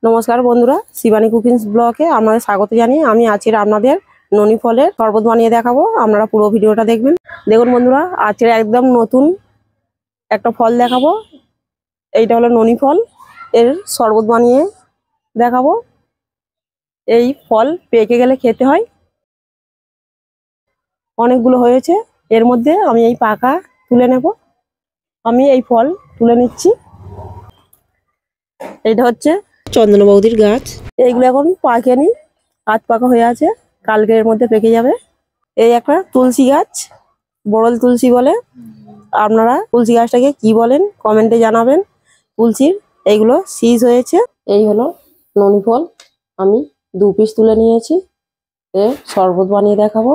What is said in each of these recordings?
নমস্কার বন্ধুরা, শিবানী কুকিংস ব্লগে আপনাদের স্বাগত জানিয়ে আমি আজকে আপনাদের ননি ফলের শরবত বানিয়ে দেখাবো। আপনারা পুরো ভিডিওটা দেখবেন। দেখুন বন্ধুরা, আজকে একদম নতুন একটা ফল দেখাবো। এইটা হলো ননি ফল, এর শরবত বানিয়ে দেখাবো। এই ফল পেকে গেলে খেতে হয়। অনেকগুলো হয়েছে, এর মধ্যে আমি এই পাকা তুলে নেব। আমি এই ফল তুলে নিচ্ছি। এইটা হচ্ছে চন্দনা বৌদির গাছ। এইগুলো এখন পাকেনি, আধ পাকা হয়ে আছে, কালকের মধ্যে পেকে যাবে। এই একটা তুলসী গাছ, বড়ল তুলসী বলে। আপনারা তুলসী গাছটাকে কি বলেন কমেন্টে জানাবেন। তুলসীর এইগুলো শীষ হয়েছে। এই হলো ননি ফল, আমি 2 পিস তুলে নিয়েছি। এর শরবত বানিয়ে দেখাবো।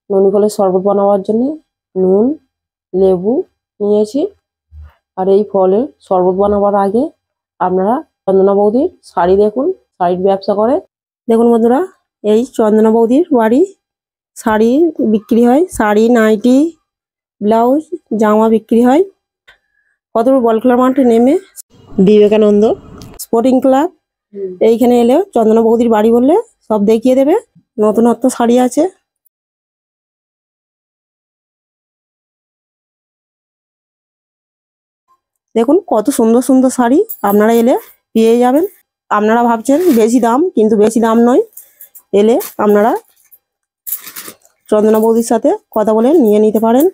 ননি ফলের শরবত বানাবার জন্য নুন, লেবু নিয়েছি। আর এই ফলের শরবত বানাবার আগে আপনারা চন্দনা বৌদির শাড়ি দেখুন, শাড়ির ব্যবসা করে। দেখুন বন্ধুরা, এই চন্দনা বৌদির বাড়ি, শাড়ি বিক্রি হয়, শাড়ি, নাইটি, ব্লাউজ, জামা বিক্রি হয়। কতগুলো বলখোলা মাঠে নেমে বিবেকানন্দ স্পোর্টিং ক্লাব, এইখানে এলে চন্দনা বৌদির বাড়ি বললে সব দেখিয়ে দেবে। নতুনত্ব শাড়ি আছে। দেখুন কত সুন্দর সুন্দর শাড়ি, আপনারা এলে পেয়ে যাবেন। আপনারা ভাবছেন বেশি দাম, কিন্তু বেশি দাম নয়। এলে আপনারা চন্দনা বৌদির সাথে কথা বলে নিয়ে নিতে পারেন।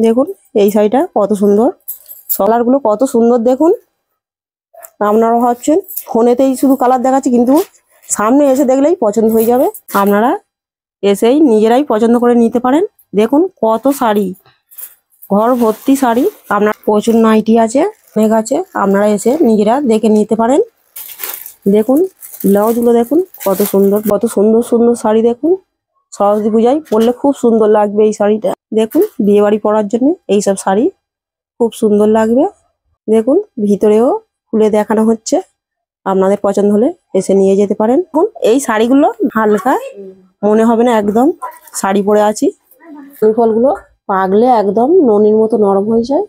দেখুন এই শাড়িটা কত সুন্দর, কালারগুলো কত সুন্দর দেখুন। আপনারা ভাবছেন ফোনেতেই শুধু কালার দেখাচ্ছে, কিন্তু সামনে এসে দেখলেই পছন্দ হয়ে যাবে। আপনারা এসেই নিজেরাই পছন্দ করে নিতে পারেন। দেখুন কত শাড়ি, ঘর ভর্তি শাড়ি। আপনার প্রচুর নাইটি আছে, অনেক আছে, আপনারা এসে নিজেরা দেখে নিতে পারেন। দেখুন ব্লাউজগুলো দেখুন কত সুন্দর, কত সুন্দর সুন্দর শাড়ি। দেখুন সরস্বতী পূজায় পরলে খুব সুন্দর লাগবে এই শাড়িটা। দেখুন বিয়ে বাড়ি পরার জন্য এইসব শাড়ি খুব সুন্দর লাগবে। দেখুন ভিতরেও খুলে দেখানো হচ্ছে, আপনাদের পছন্দ হলে এসে নিয়ে যেতে পারেন। দেখুন এই শাড়িগুলো হালকা মনে হবে না, একদম শাড়ি পরে আছি। এই ফলগুলো পাকলে একদম ননির মতো নরম হয়ে যায়।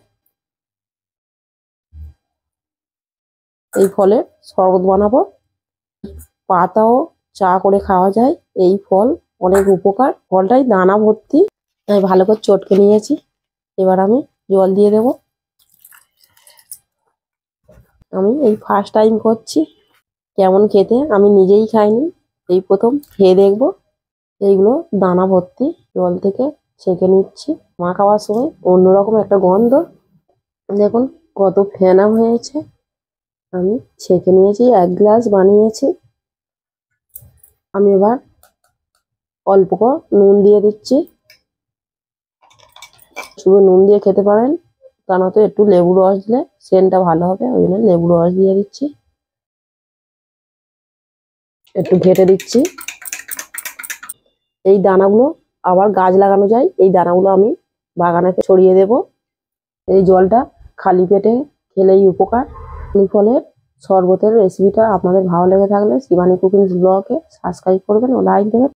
এই ফলের শরবত বানাবো। পাতাও চা করে খাওয়া যায়। এই ফল অনেক উপকার। ফলটাই দানা ভর্তি। আমি ভালো করে চটকে নিয়েছি। এবার আমি জল দিয়ে দেব। আমি এই ফার্স্ট টাইম করছি, কেমন খেতে আমি নিজেই খাইনি, এই প্রথম খেয়ে দেখবো। এইগুলো দানা ভর্তি, জল থেকে ছেঁকে নিচ্ছি। মা খাওয়ার সময় অন্যরকম একটা গন্ধ। দেখুন কত ফেনা হয়েছে। আমি ছেঁকে নিয়েছি, 1 গ্লাস বানিয়েছি। আমি এবার অল্প করে নুন দিয়ে দিচ্ছি। শুধু নুন দিয়ে খেতে পারেন, তা নয়তো একটু লেবু রস দিলে সেন্টটা ভালো হবে, ওই জন্য লেবু রস দিয়ে দিচ্ছি। একটু ঘেটে দিচ্ছি। এই দানাগুলো আবার গাছ লাগানো যায়, এই দানাগুলো আমি বাগানে ছড়িয়ে দেব। এই জলটা খালি পেটে খেলেই উপকার। এই ফলের শরবতের রেসিপিটা আপনাদের ভালো লেগে থাকলে শিবানী কুকিংস ব্লগে সাবস্ক্রাইব করবেন ও লাইক দেবেন।